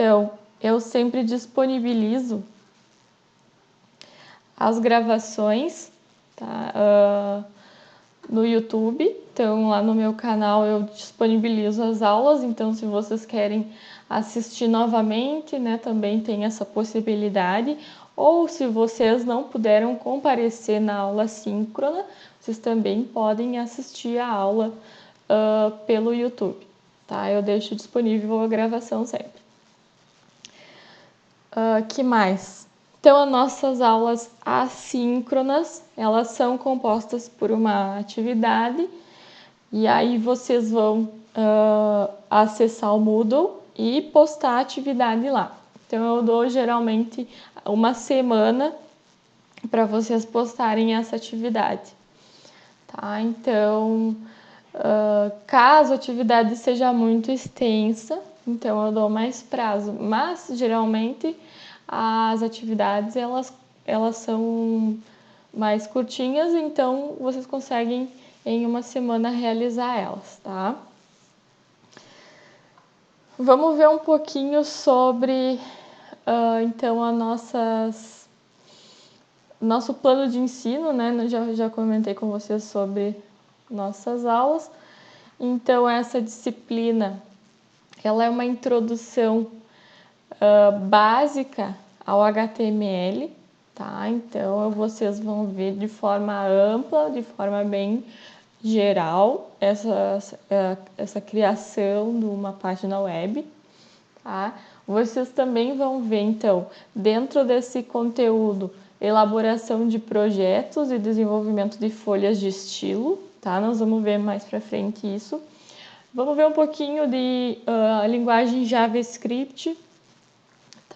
Então, eu sempre disponibilizo as gravações, tá? No YouTube. Então, lá no meu canal eu disponibilizo as aulas. Então, se vocês querem assistir novamente, né, também tem essa possibilidade. Ou se vocês não puderam comparecer na aula síncrona, vocês também podem assistir a aula pelo YouTube, tá? Eu deixo disponível a gravação sempre. Que mais? Então, as nossas aulas assíncronas, elas são compostas por uma atividade e aí vocês vão acessar o Moodle e postar a atividade lá. Então, eu dou geralmente uma semana para vocês postarem essa atividade, tá? Então, caso a atividade seja muito extensa, então eu dou mais prazo, mas geralmente as atividades elas são mais curtinhas, então vocês conseguem em uma semana realizar elas, tá? Vamos ver um pouquinho sobre então nosso plano de ensino, né? Eu já comentei com vocês sobre nossas aulas. Então, essa disciplina, ela é uma introdução básica ao HTML, tá? Então, vocês vão ver de forma ampla, de forma bem geral, essa criação de uma página web, tá? Vocês também vão ver, então, dentro desse conteúdo, elaboração de projetos e desenvolvimento de folhas de estilo, tá? Nós vamos ver mais para frente isso. Vamos ver um pouquinho de linguagem JavaScript,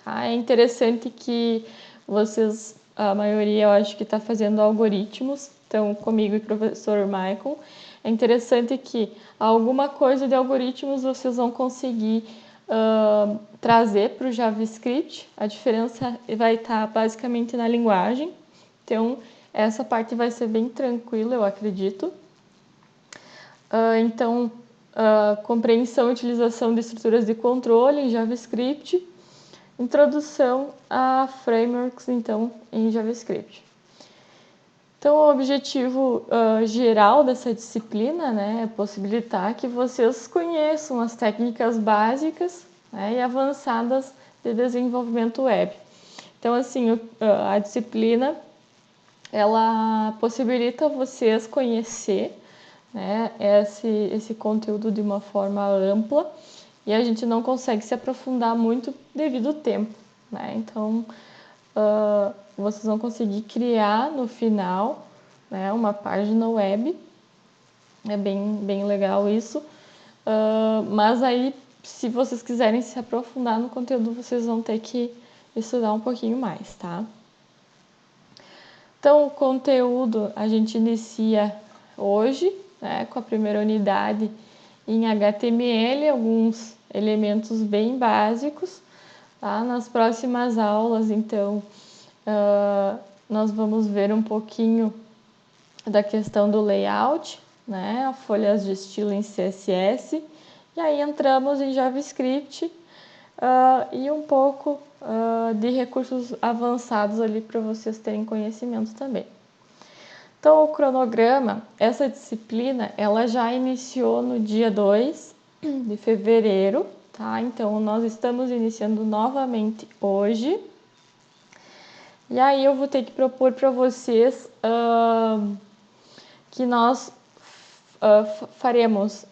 tá? É interessante que vocês, a maioria, eu acho que está fazendo algoritmos, então comigo e professor Michael. É interessante que alguma coisa de algoritmos vocês vão conseguir trazer para o JavaScript. A diferença vai estar basicamente na linguagem. Então, essa parte vai ser bem tranquila, eu acredito. Então, compreensão e utilização de estruturas de controle em JavaScript. Introdução a frameworks, então, em JavaScript. Então, o objetivo geral dessa disciplina, né, é possibilitar que vocês conheçam as técnicas básicas, né, e avançadas de desenvolvimento web. Então, assim, a disciplina, ela possibilita vocês conhecer, né, esse conteúdo de uma forma ampla e a gente não consegue se aprofundar muito devido ao tempo, né? Então, vocês vão conseguir criar no final, né, uma página web. É bem legal isso. Mas aí, se vocês quiserem se aprofundar no conteúdo, vocês vão ter que estudar um pouquinho mais, tá? Então, o conteúdo a gente inicia hoje, né, com a primeira unidade em HTML, alguns elementos bem básicos. Tá? Nas próximas aulas, então, nós vamos ver um pouquinho da questão do layout, né? Folhas de estilo em CSS, e aí entramos em JavaScript e um pouco de recursos avançados ali para vocês terem conhecimento também. Então, o cronograma, essa disciplina, ela já iniciou no dia 2 de fevereiro, tá? Então, nós estamos iniciando novamente hoje. E aí eu vou ter que propor para vocês que nós faremos,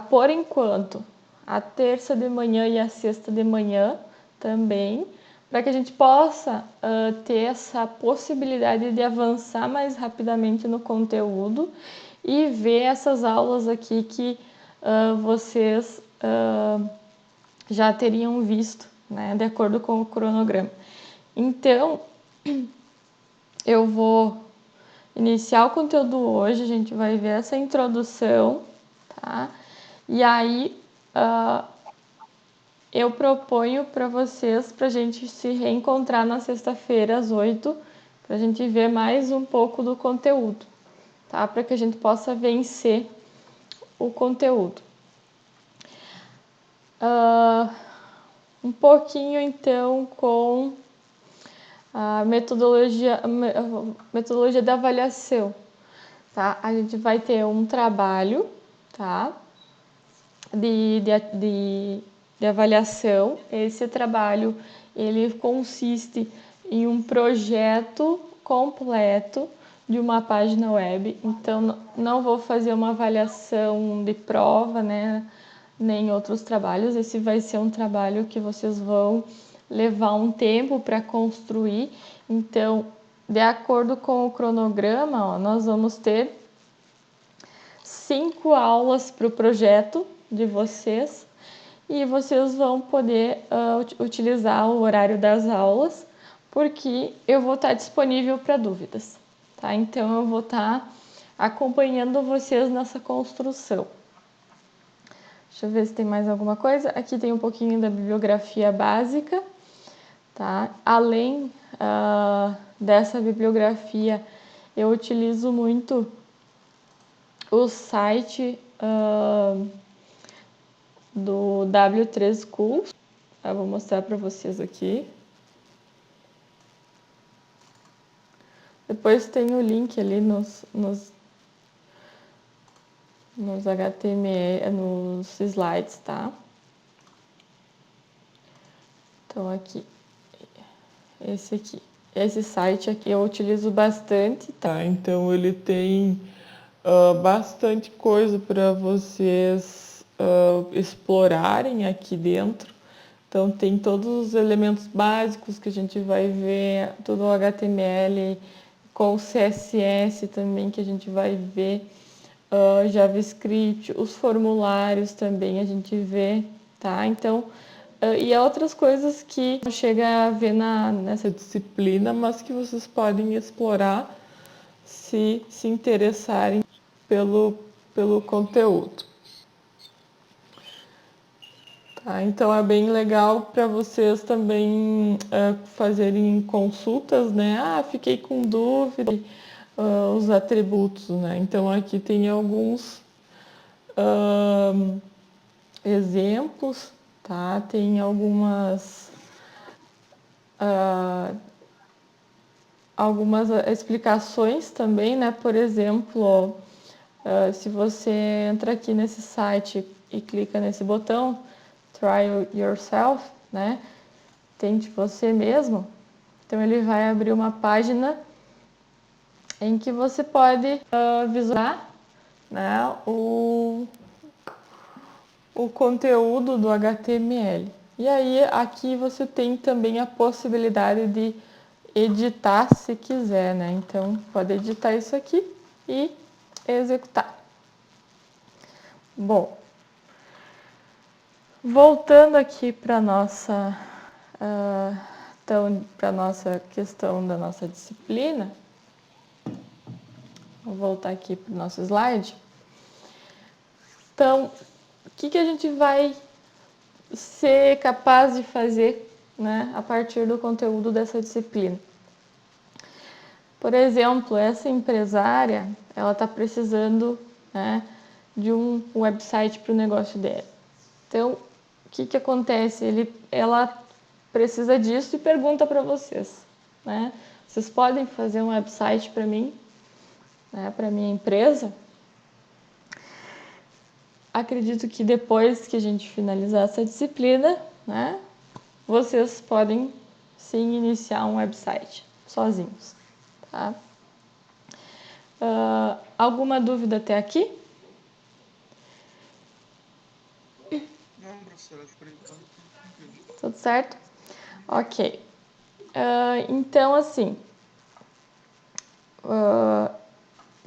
por enquanto, a terça de manhã e a sexta de manhã também, para que a gente possa ter essa possibilidade de avançar mais rapidamente no conteúdo e ver essas aulas aqui que vocês já teriam visto, né, de acordo com o cronograma. Então, eu vou iniciar o conteúdo hoje, a gente vai ver essa introdução, tá? E aí, eu proponho para vocês, para a gente se reencontrar na sexta-feira às 8, para a gente ver mais um pouco do conteúdo, tá? Para que a gente possa vencer o conteúdo. um pouquinho então com a metodologia da avaliação, tá? A gente vai ter um trabalho, tá? De avaliação. Esse trabalho, ele consiste em um projeto completo de uma página web. Então, não vou fazer uma avaliação de prova, né? Nem outros trabalhos. Esse vai ser um trabalho que vocês vão levar um tempo para construir. Então, de acordo com o cronograma, ó, nós vamos ter 5 aulas para o projeto de vocês e vocês vão poder utilizar o horário das aulas, porque eu vou estar disponível para dúvidas, tá? Então, eu vou estar acompanhando vocês nessa construção. Deixa eu ver se tem mais alguma coisa. Aqui tem um pouquinho da bibliografia básica, tá? Além dessa bibliografia, eu utilizo muito o site do W3 Schools. Eu vou mostrar para vocês aqui. Depois tem o link ali nos HTML, nos slides, tá? Então, aqui, esse site aqui eu utilizo bastante, tá? Então, ele tem bastante coisa para vocês explorarem aqui dentro. Então, tem todos os elementos básicos que a gente vai ver, todo o HTML, com CSS também que a gente vai ver, JavaScript, os formulários também a gente vê, tá? Então, e outras coisas que não chega a ver nessa disciplina, mas que vocês podem explorar se interessarem pelo conteúdo. Tá, então é bem legal para vocês também fazerem consultas, né? Fiquei com dúvida, os atributos, né? Então aqui tem alguns exemplos, tá? Tem algumas explicações também, né? Por exemplo, se você entra aqui nesse site e clica nesse botão Try Yourself, né? Tente você mesmo. Então, ele vai abrir uma página em que você pode visualizar, né, o conteúdo do HTML. E aí, aqui você tem também a possibilidade de editar se quiser, né? Então, pode editar isso aqui e executar. Bom, voltando aqui para nossa para nossa questão da nossa disciplina, vou voltar aqui para o nosso slide. Então, o que a gente vai ser capaz de fazer, né, a partir do conteúdo dessa disciplina? Por exemplo, essa empresária, ela está precisando, né, de um website para o negócio dela. Então, o que acontece? Ela precisa disso e pergunta para vocês, né? Vocês podem fazer um website para mim, né, para minha empresa? Acredito que depois que a gente finalizar essa disciplina, né, vocês podem sim iniciar um website sozinhos, tá? Alguma dúvida até aqui? Não, professora, por enquanto. Tudo certo? Ok. Então, assim,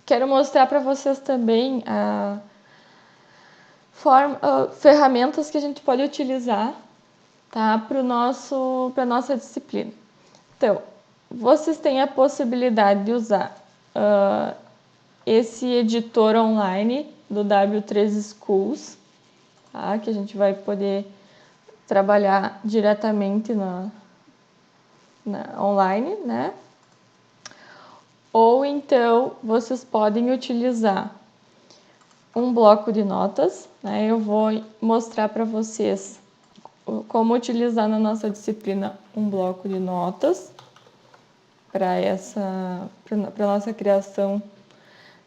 quero mostrar para vocês também ferramentas que a gente pode utilizar, tá, para nossa disciplina. Então, vocês têm a possibilidade de usar esse editor online do W3 Schools, tá, que a gente vai poder trabalhar diretamente online, né? Ou então vocês podem utilizar um bloco de notas, né? Eu vou mostrar para vocês como utilizar na nossa disciplina um bloco de notas para nossa criação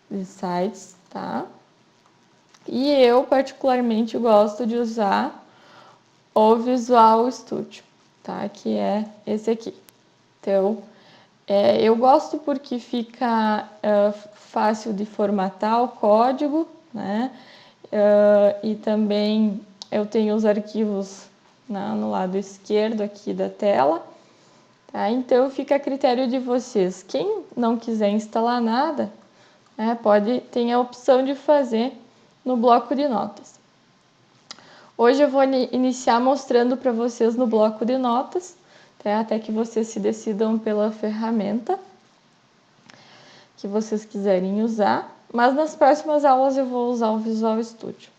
de sites, tá? E eu particularmente gosto de usar o Visual Studio, tá? Que é esse aqui. Então, eu gosto porque fica fácil de formatar o código, né? E também eu tenho os arquivos no lado esquerdo aqui da tela, tá? Então fica a critério de vocês. Quem não quiser instalar nada, né, tem a opção de fazer no bloco de notas. Hoje eu vou iniciar mostrando para vocês no bloco de notas, tá? Até que vocês se decidam pela ferramenta que vocês quiserem usar, mas nas próximas aulas eu vou usar o Visual Studio,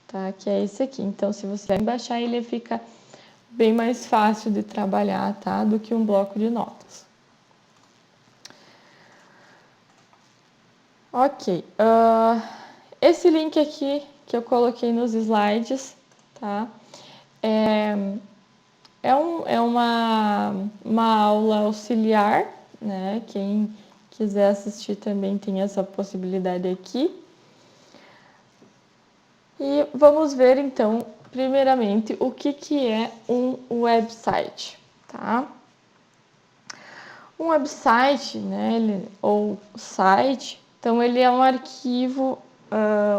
tá? Que é esse aqui. Então, se você baixar, ele fica bem mais fácil de trabalhar, tá? Do que um bloco de notas. Ok. Esse link aqui que eu coloquei nos slides, tá? É uma aula auxiliar, né? Quem quiser assistir também tem essa possibilidade aqui. E vamos ver então, primeiramente, o que é um website, tá? Um website, né, ou site, então ele é um arquivo,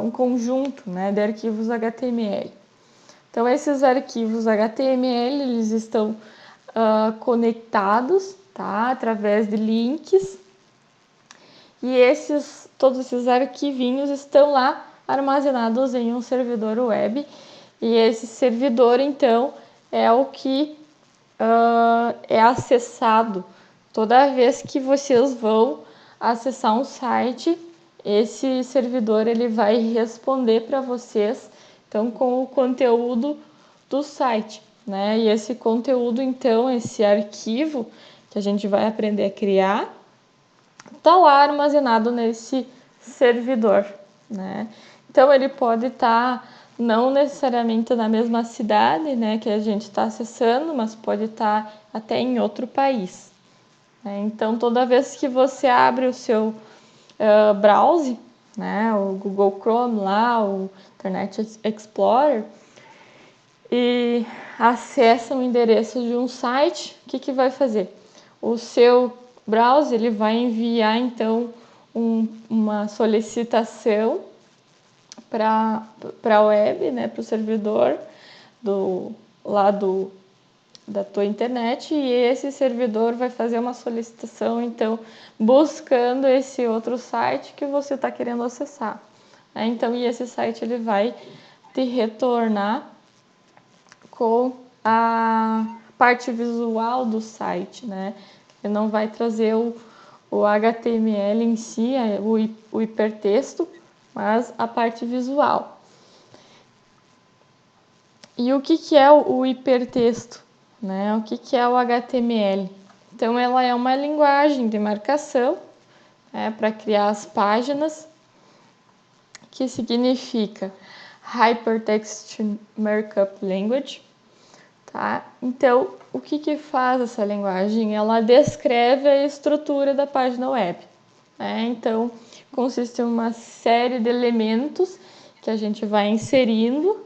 um conjunto, né, de arquivos HTML. Então esses arquivos HTML, eles estão conectados, tá, através de links, e todos esses arquivinhos estão lá armazenados em um servidor web, e esse servidor, então, é o que é acessado toda vez que vocês vão acessar um site. Esse servidor ele vai responder para vocês, então, com o conteúdo do site, né? E esse conteúdo, então, esse arquivo que a gente vai aprender a criar, está lá armazenado nesse servidor, né? Então, ele pode estar não necessariamente na mesma cidade, né, que a gente está acessando, mas pode estar até em outro país, né? Então, toda vez que você abre o seu browser, né, o Google Chrome lá, o Internet Explorer, e acessa o endereço de um site, o que vai fazer? O seu browser ele vai enviar, então, uma solicitação para a web, né, para o servidor da tua internet, e esse servidor vai fazer uma solicitação, então, buscando esse outro site que você está querendo acessar, né? Então, e esse site ele vai te retornar com a parte visual do site, né? Ele não vai trazer o HTML em si, o hipertexto, mas a parte visual. E o que é o hipertexto, né? O que é o HTML? Então, ela é uma linguagem de marcação, né, para criar as páginas, que significa Hypertext Markup Language, tá? Então, o que faz essa linguagem? Ela descreve a estrutura da página web, né? Então, consiste em uma série de elementos que a gente vai inserindo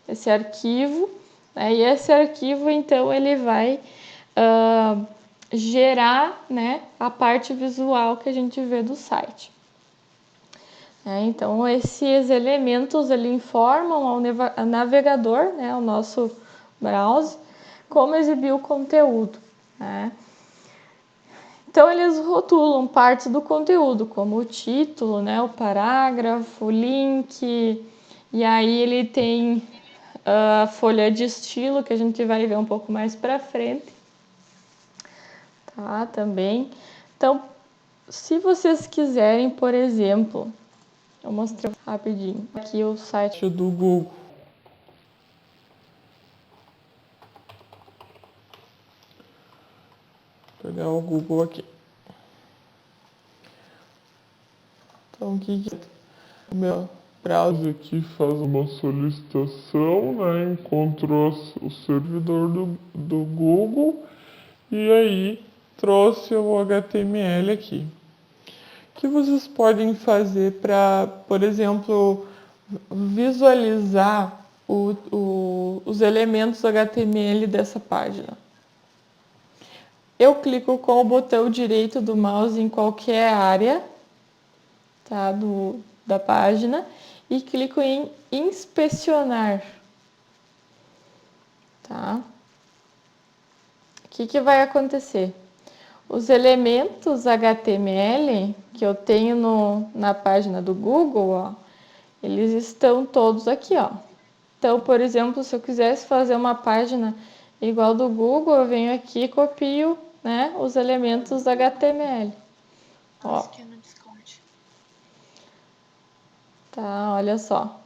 nesse arquivo, né? E esse arquivo, então, ele vai gerar, né, a parte visual que a gente vê do site. Então, esses elementos ele informam ao navegador, né, ao nosso browser, como exibir o conteúdo, né? Então, eles rotulam partes do conteúdo, como o título, né, o parágrafo, o link, e aí ele tem a folha de estilo, que a gente vai ver um pouco mais para frente, tá, também. Então, se vocês quiserem, por exemplo, eu mostrei rapidinho aqui o site do Google. Vou pegar o Google aqui. Então, o que é o meu browser aqui faz uma solicitação, né? Encontrou o servidor do Google e aí trouxe o HTML aqui. O que vocês podem fazer para, por exemplo, visualizar os elementos HTML dessa página? Eu clico com o botão direito do mouse em qualquer área, tá, da página e clico em inspecionar, tá? O que vai acontecer? Os elementos HTML que eu tenho na página do Google, ó, eles estão todos aqui, ó. Então, por exemplo, se eu quisesse fazer uma página igual do Google, eu venho aqui e copio, né, os elementos HTML. Ó. Aqui no Discord. Tá, olha só.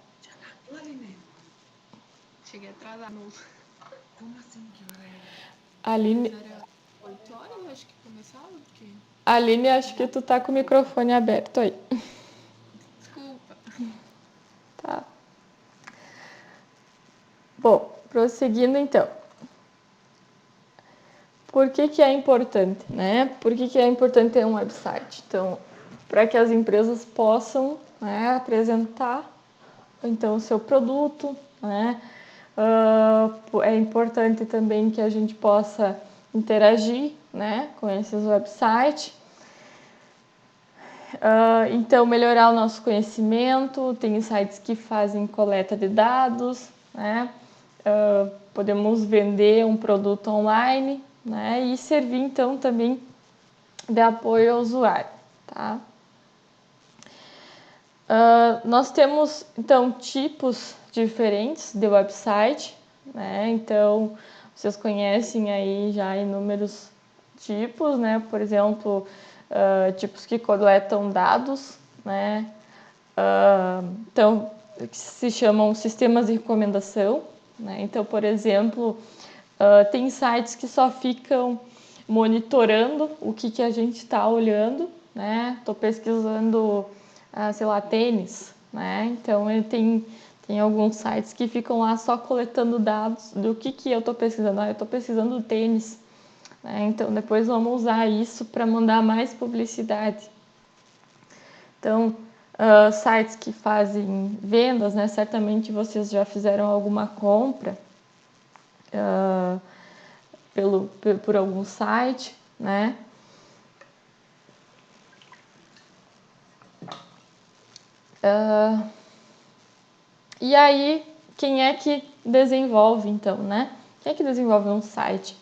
Cheguei atrasada. Como assim que hora era? Aline, Era 8 horas, acho que começava, porque... Aline, acho que tu tá com o microfone aberto aí. Desculpa. Tá. Bom, prosseguindo então. Por que é importante, né? Por que é importante ter um website? Então, para que as empresas possam, né, apresentar então o seu produto, né? É importante também que a gente possa interagir, né, com esses websites. Então, melhorar o nosso conhecimento, tem sites que fazem coleta de dados, né? Podemos vender um produto online, né? E servir, então, também de apoio ao usuário, tá? Nós temos, então, tipos diferentes de website, né? Então, vocês conhecem aí já inúmeros tipos, né? Por exemplo, tipos que coletam dados, né? Então, que se chamam sistemas de recomendação, né? Então, por exemplo, tem sites que só ficam monitorando o que a gente está olhando, né? Estou pesquisando, sei lá, tênis, né? Então, tem alguns sites que ficam lá só coletando dados do que eu estou pesquisando. Eu estou pesquisando tênis, né? Então, depois vamos usar isso para mandar mais publicidade. Então, sites que fazem vendas, né? Certamente vocês já fizeram alguma compra por algum site, né? E aí, quem é que desenvolve, então, né? Quem é que desenvolve um site?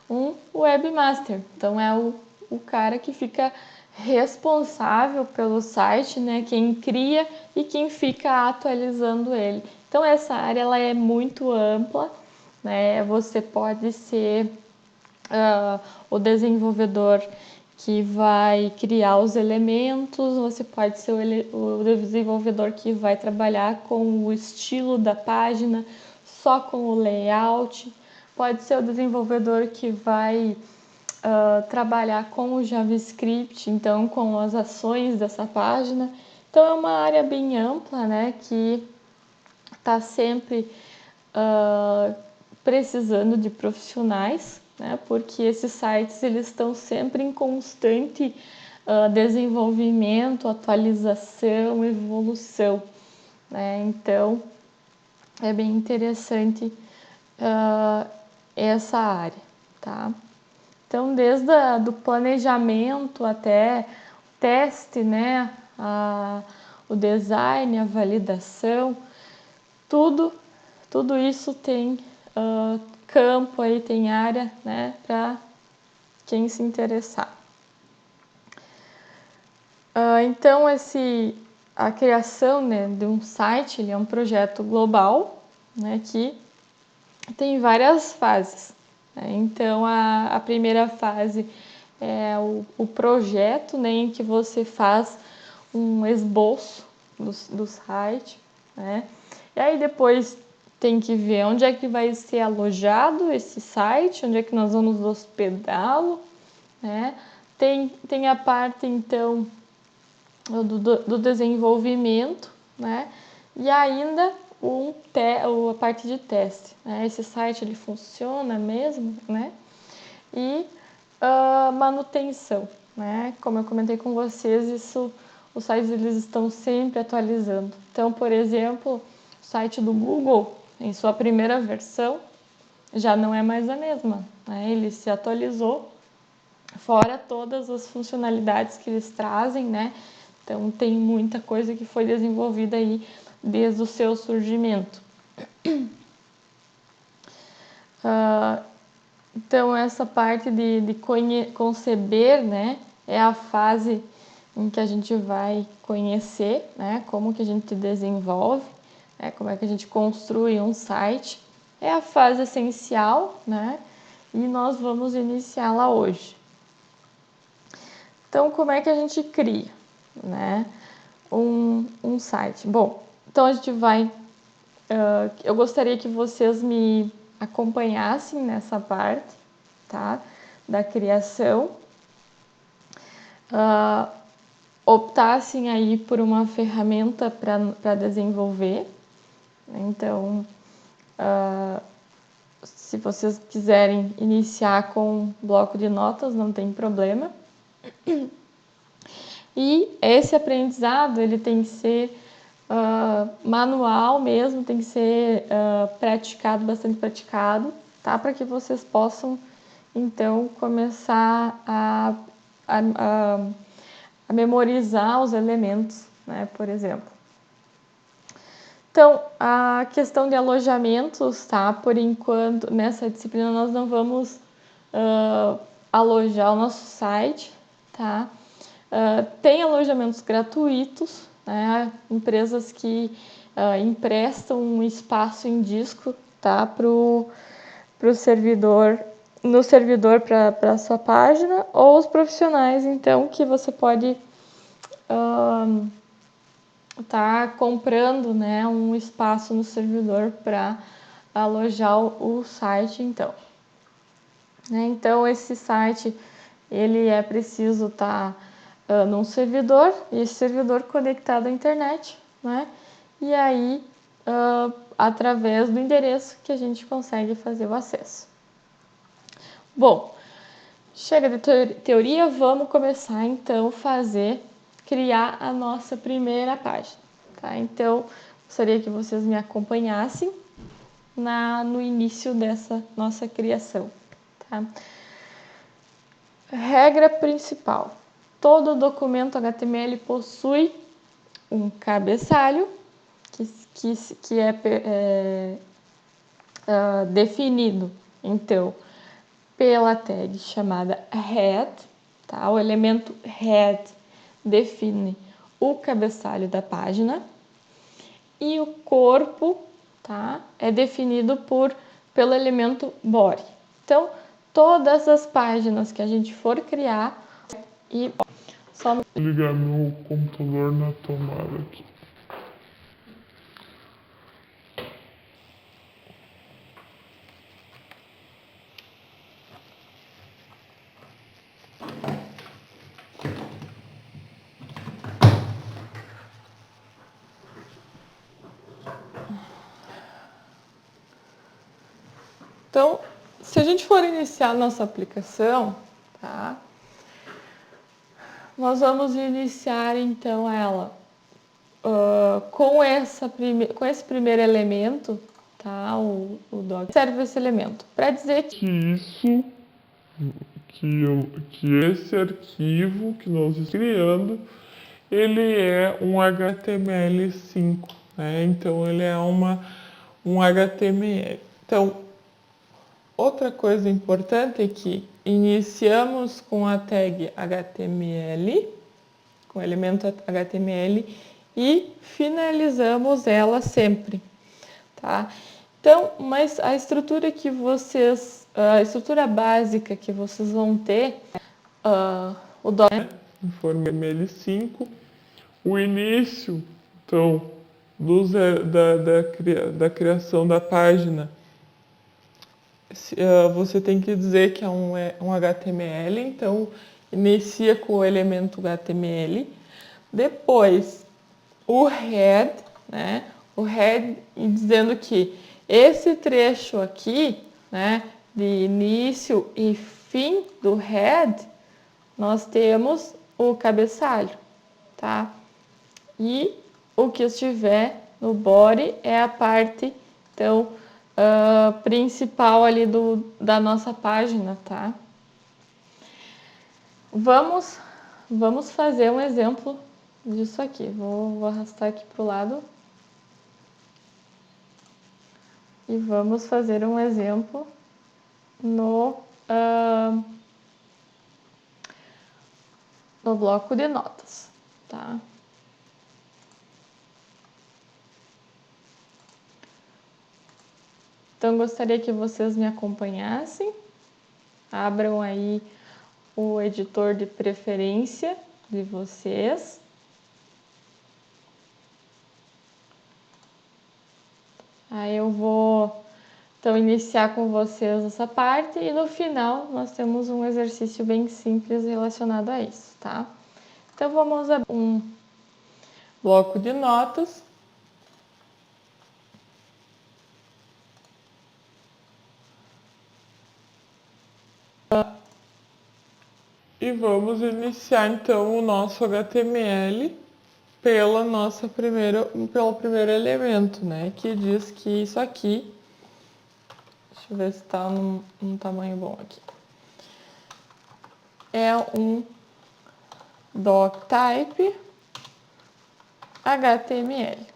Um webmaster. Então, é o cara que fica responsável pelo site, né? Quem cria e quem fica atualizando ele. Então, essa área ela é muito ampla, né? Você pode ser o desenvolvedor que vai criar os elementos, você pode ser o desenvolvedor que vai trabalhar com o estilo da página, só com o layout, pode ser o desenvolvedor que vai trabalhar com o JavaScript, então com as ações dessa página. Então é uma área bem ampla, né, que está sempre precisando de profissionais, né, porque esses sites eles estão sempre em constante desenvolvimento, atualização, evolução, né? Então é bem interessante essa área, tá? Então desde do planejamento até o teste, né, o design, a validação, tudo isso tem campo aí, tem área, né, para quem se interessar. Então a criação, né, de um site, ele é um projeto global, né, que tem várias fases, né? Então a primeira fase é o projeto, né, em que você faz um esboço do site, né? E aí depois tem que ver onde é que vai ser alojado esse site, onde é que nós vamos hospedá-lo, né? Tem a parte, então, do desenvolvimento, né? E ainda a parte de teste, né? Esse site ele funciona mesmo, né? E manutenção, né? Como eu comentei com vocês, os sites eles estão sempre atualizando. Então, por exemplo, o site do Google, em sua primeira versão, já não é mais a mesma, né? Ele se atualizou, fora todas as funcionalidades que eles trazem, né? Então, tem muita coisa que foi desenvolvida aí desde o seu surgimento. Então, essa parte de conceber, né, é a fase em que a gente vai conhecer, né, como que a gente desenvolve, né, como é que a gente construi um site. É a fase essencial, né, e nós vamos iniciá-la hoje. Então, como é que a gente cria, né, um site? Bom, então a gente vai... eu gostaria que vocês me acompanhassem nessa parte, tá? Da criação, optassem aí por uma ferramenta para desenvolver. Então, se vocês quiserem iniciar com bloco de notas, não tem problema. E esse aprendizado ele tem que ser manual mesmo, tem que ser praticado, bastante praticado, tá? Para que vocês possam, então, começar a memorizar os elementos, né? Por exemplo. Então, a questão de alojamentos, tá? Por enquanto, nessa disciplina nós não vamos alojar o nosso site, tá? Tem alojamentos gratuitos, né? Empresas que emprestam um espaço em disco, tá? Pro servidor, no servidor para a sua página, ou os profissionais, então, que você pode tá comprando, né, um espaço no servidor para alojar o site, então. Então, esse site, ele é preciso estar num servidor, e esse servidor conectado à internet, né? E aí, através do endereço que a gente consegue fazer o acesso. Bom, chega de teoria, vamos começar então criar a nossa primeira página, tá? Então, gostaria que vocês me acompanhassem no início dessa nossa criação, tá? Regra principal: todo documento HTML possui um cabeçalho que é definido, então, pela tag chamada head, tá? O elemento head define o cabeçalho da página e o corpo, tá? É definido pelo elemento body. Então, todas as páginas que a gente for criar e só ligar meu computador na tomada aqui. Então, se a gente for iniciar a nossa aplicação, tá? Nós vamos iniciar então ela com esse primeiro elemento, tá? O doc serve esse elemento para dizer que esse arquivo que nós estamos criando, ele é um HTML5, né? Então ele é um HTML. Então, outra coisa importante é que iniciamos com a tag HTML, com o elemento HTML, e finalizamos ela sempre, tá? Então, mas a estrutura básica que vocês vão ter, o doc em forma HTML5, o início, então, da criação da página, você tem que dizer que é um HTML, então inicia com o elemento HTML. Depois, o head, né? O head dizendo que esse trecho aqui, né, de início e fim do head, nós temos o cabeçalho, tá? E o que estiver no body é a parte, então, principal ali da nossa página, tá? Vamos fazer um exemplo disso aqui. Vou arrastar aqui para o lado. E vamos fazer um exemplo no bloco de notas, tá? Então, gostaria que vocês me acompanhassem. Abram aí o editor de preferência de vocês. Aí eu vou, então, iniciar com vocês essa parte e no final nós temos um exercício bem simples relacionado a isso, tá? Então, vamos abrir um bloco de notas. E vamos iniciar então o nosso HTML pelo primeiro elemento, né? Que diz que isso aqui, deixa eu ver se está num tamanho bom aqui, é um doctype HTML.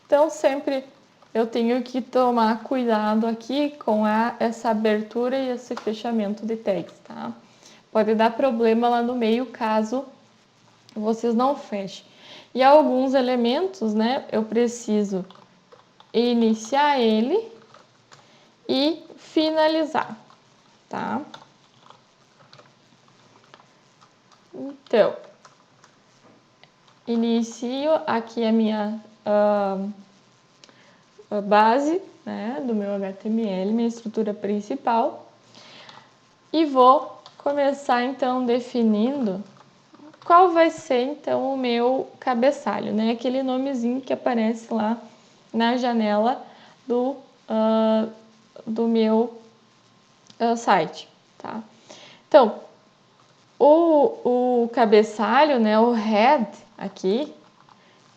Então sempre eu tenho que tomar cuidado aqui com essa abertura e esse fechamento de tags, tá? Pode dar problema lá no meio caso vocês não fechem. E alguns elementos, né, eu preciso iniciar ele e finalizar, tá? Então, inicio aqui a minha a base, né, do meu HTML, minha estrutura principal, e vou começar então definindo qual vai ser então o meu cabeçalho, né, aquele nomezinho que aparece lá na janela do meu site, tá? Então, o cabeçalho, né, o head aqui,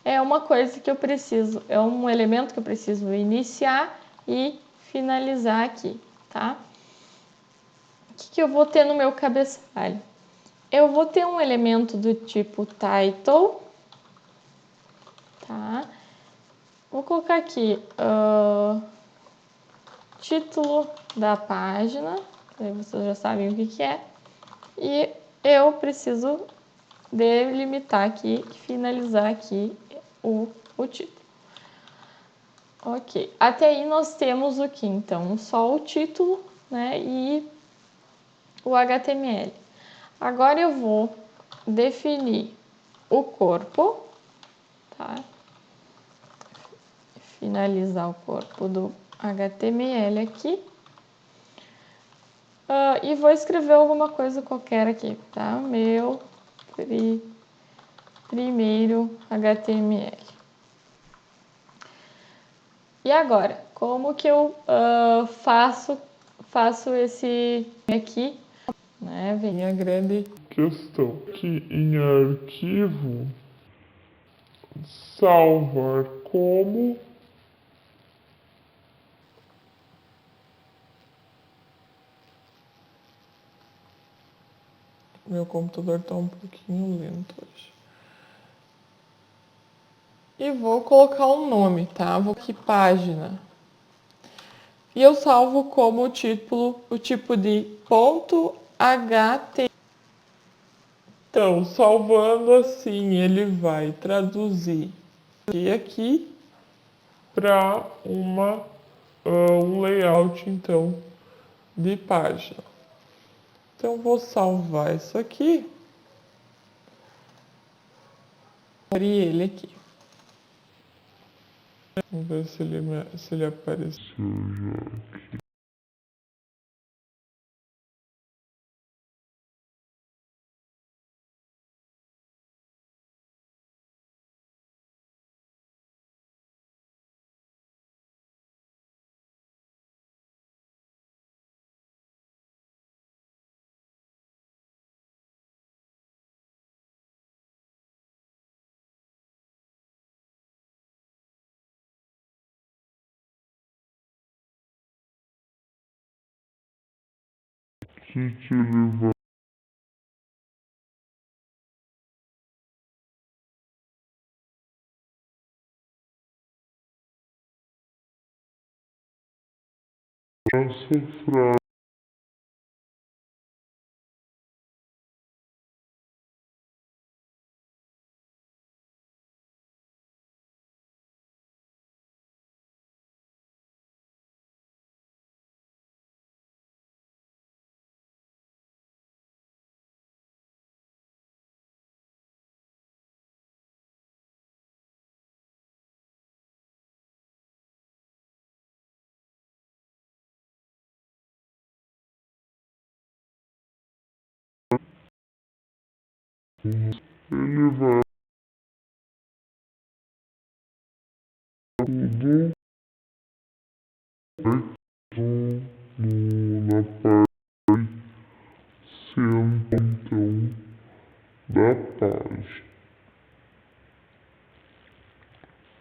é uma coisa que eu preciso, é um elemento que eu preciso iniciar e finalizar aqui, tá? O que eu vou ter no meu cabeçalho? Eu vou ter um elemento do tipo title, tá? Vou colocar aqui título da página, aí vocês já sabem o que é, e eu preciso delimitar aqui, finalizar aqui o título. Ok, até aí nós temos o que então? Só o título, né, e o HTML. Agora eu vou definir o corpo, tá? Finalizar o corpo do HTML aqui. E vou escrever alguma coisa qualquer aqui, tá? Meu primeiro HTML. E agora, como que eu faço esse aqui, né? Vem a grande Questão que em arquivo salvar como. Meu computador está um pouquinho lento hoje. E vou colocar um nome, tá? Vou aqui página. E eu salvo como o tipo de .ht. Então, salvando assim, ele vai traduzir aqui para um layout então de página. Então vou salvar isso aqui. Abrir ele aqui. Vamos ver se ele apareceu já. que ele vai essa frase. Ele vai tudo na parte central, então, da página.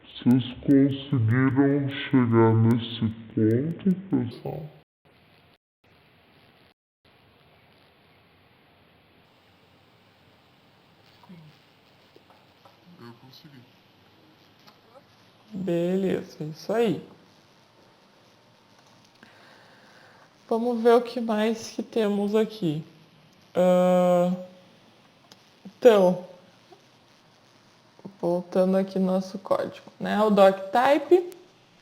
Vocês conseguiram chegar nesse ponto, pessoal? Eu consegui. Beleza, isso aí. Vamos ver o que mais que temos aqui. Então, voltando aqui no nosso código, né? O doctype,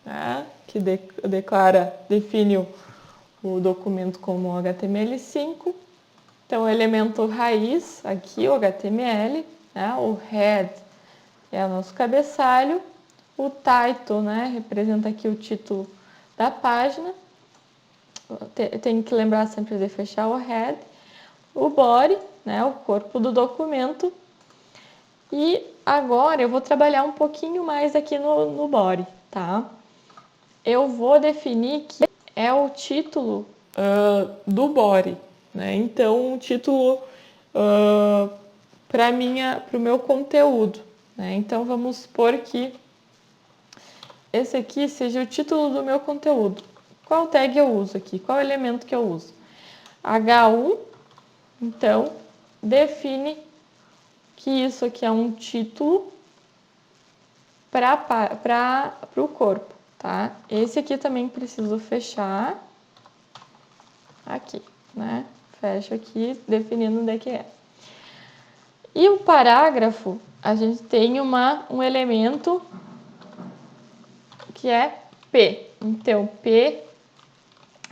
né? Que define o documento como HTML5. Então, o elemento raiz aqui, o HTML, né? O head é o nosso cabeçalho. O title, né? Representa aqui o título da página. Tem que lembrar sempre de fechar o head. O body, né? O corpo do documento. E agora eu vou trabalhar um pouquinho mais aqui no body, tá? Eu vou definir que é o título do body, né? Então, o título para o meu conteúdo, né? Então, vamos supor que esse aqui seja o título do meu conteúdo. Qual tag eu uso aqui? Qual elemento que eu uso? H1, então, define que isso aqui é um título para o corpo, tá? Esse aqui também preciso fechar aqui, né? Fecho aqui, definindo onde é que é. E o parágrafo, a gente tem um elemento que é P. Então, P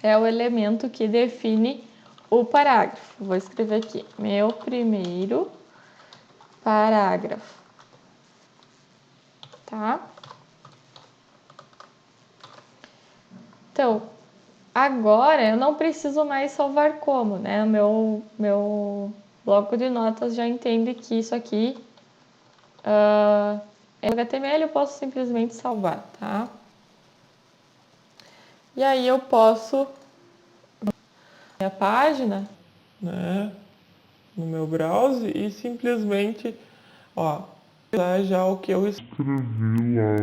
é o elemento que define o parágrafo. Vou escrever aqui, meu primeiro parágrafo, tá? Então, agora eu não preciso mais salvar como, né? O meu bloco de notas já entende que isso aqui é HTML, eu posso simplesmente salvar, tá? E aí eu posso minha página, né, no meu browser e simplesmente, ó, usar já o que eu escrevi lá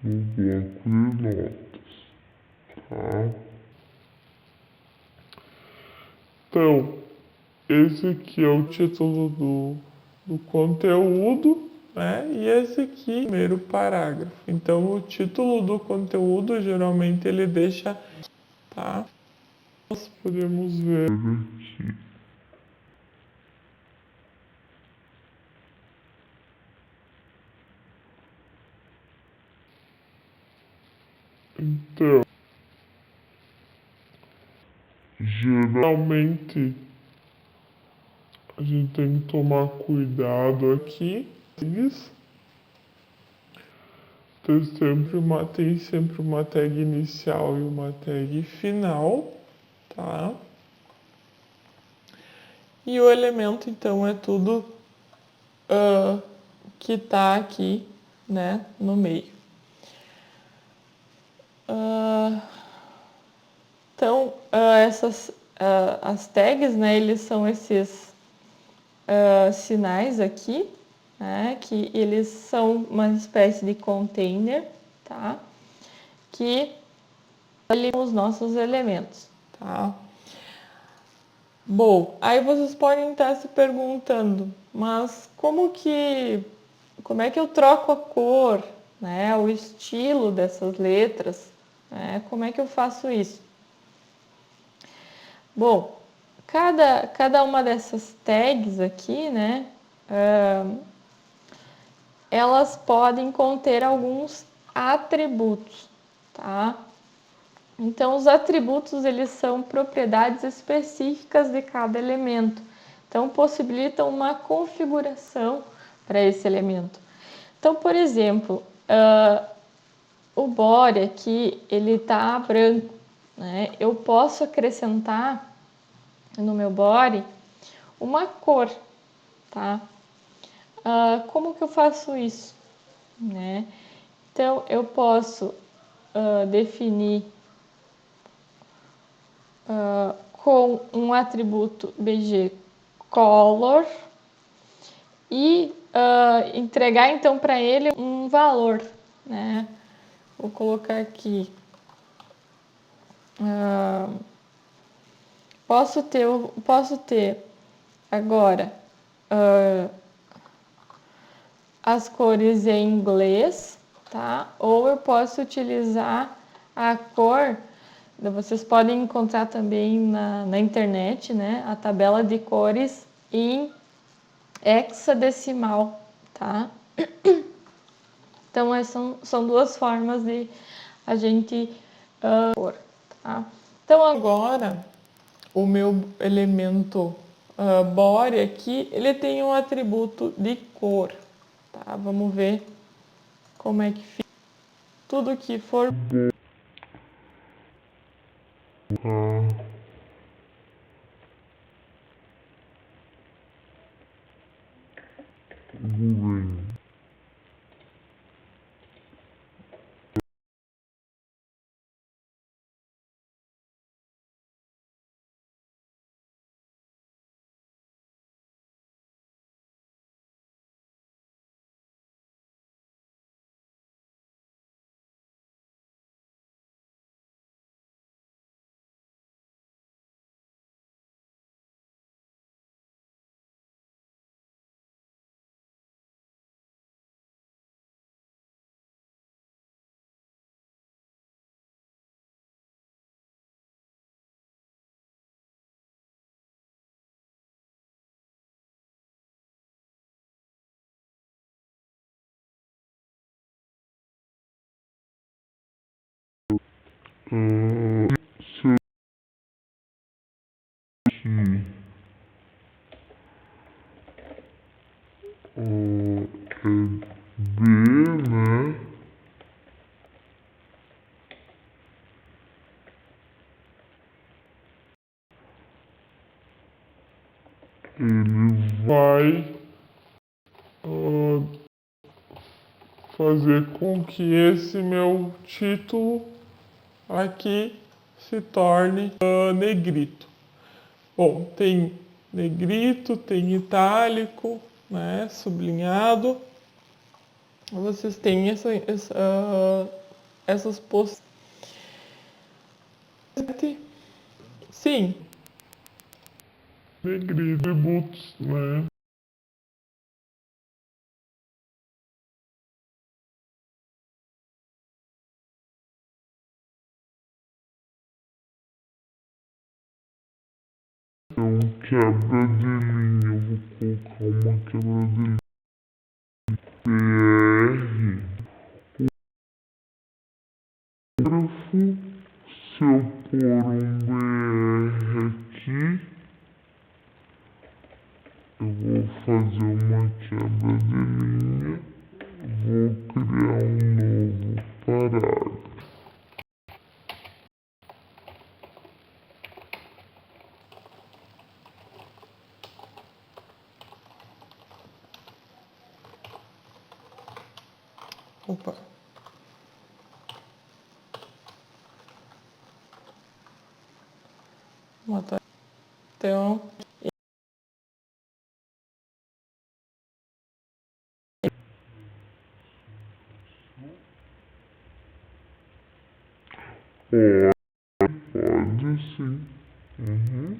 no bloco de notas, tá? Então, esse aqui é o título do conteúdo, né? E esse aqui é o primeiro parágrafo. Então, o título do conteúdo, geralmente, ele deixa, tá? Nós podemos ver aqui. Então, geralmente, a gente tem que tomar cuidado aqui. Tem sempre uma tag inicial e uma tag final, tá? E o elemento, então, é tudo que está aqui, né, no meio. Então, as tags, né, eles são esses sinais aqui, né, que eles são uma espécie de container, tá? Que ali os nossos elementos, tá? Bom, aí vocês podem estar se perguntando, mas como é que eu troco a cor, né, o estilo dessas letras, né, como é que eu faço isso? Bom, cada uma dessas tags aqui, né, elas podem conter alguns atributos, tá? Então, os atributos, eles são propriedades específicas de cada elemento. Então, possibilitam uma configuração para esse elemento. Então, por exemplo, o body aqui, ele tá branco, né? Eu posso acrescentar no meu body uma cor, tá? Como que eu faço isso, né? Então, eu posso definir com um atributo bg color e entregar então para ele um valor, né? Vou colocar aqui. Posso ter agora as cores em inglês, tá? Ou eu posso utilizar a cor. Vocês podem encontrar também na internet, né? A tabela de cores em hexadecimal, tá? Então, são duas formas de a gente cor, tá? Então, agora, o meu elemento body aqui, ele tem um atributo de cor, tá? Vamos ver como é que fica. Tudo que for B, né? Ele vai fazer com que esse meu título aqui se torne negrito. Bom, tem negrito, tem itálico, né, sublinhado. Vocês têm essas possibilidades. Sim. Negrito, atributos, né? Então, quebra de linha, eu vou colocar uma quebra de linha. BR, se eu pôr um BR aqui, eu vou fazer uma quebra de linha, vou criar um novo parágrafo. Opa. Então, pode sim. Uhum.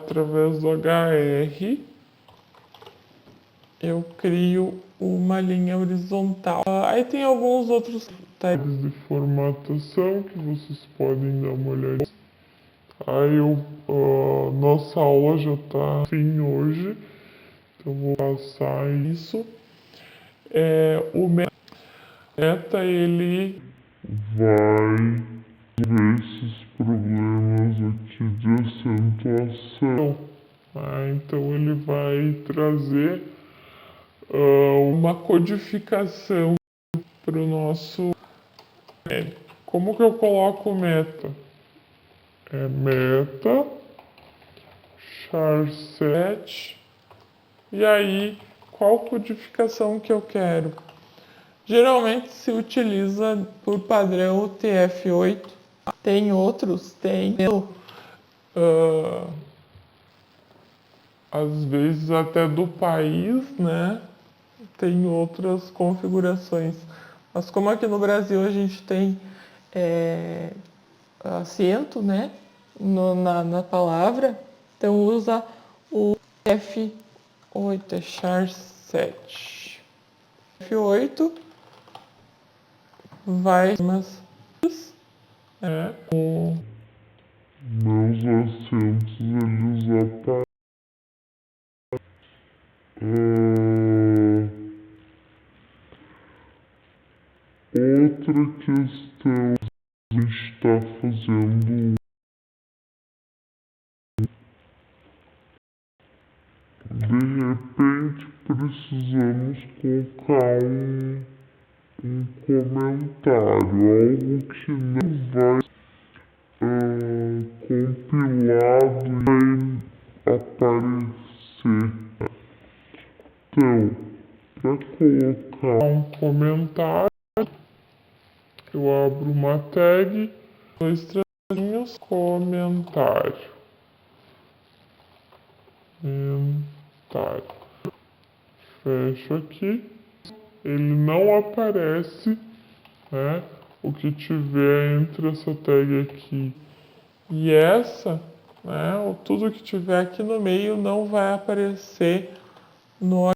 através do HR, eu crio uma linha horizontal. Aí tem alguns outros tags de formatação que vocês podem dar uma olhada. Aí nossa aula já está fim hoje, então vou passar isso. O meta ele vai ver esses problemas aqui de acentuação. Então ele vai trazer uma codificação para o nosso. Como que eu coloco o meta? Meta char7 e aí qual codificação que eu quero? Geralmente se utiliza por padrão o TF8. Tem outros, às vezes até do país, né? Tem outras configurações. Mas como aqui no Brasil a gente tem acento, né? Na palavra, então usa o F8, é char7. F8 vai meus acentos eles aparecem. Outra questão, a gente está fazendo de repente precisamos colocar um comentário, algo que não vai compilado e vai aparecer. Então, para colocar um comentário, eu abro uma tag, dois tracinhos, comentário. Fecho aqui. Ele não aparece, né? O que tiver entre essa tag aqui e essa, né? Tudo que tiver aqui no meio não vai aparecer no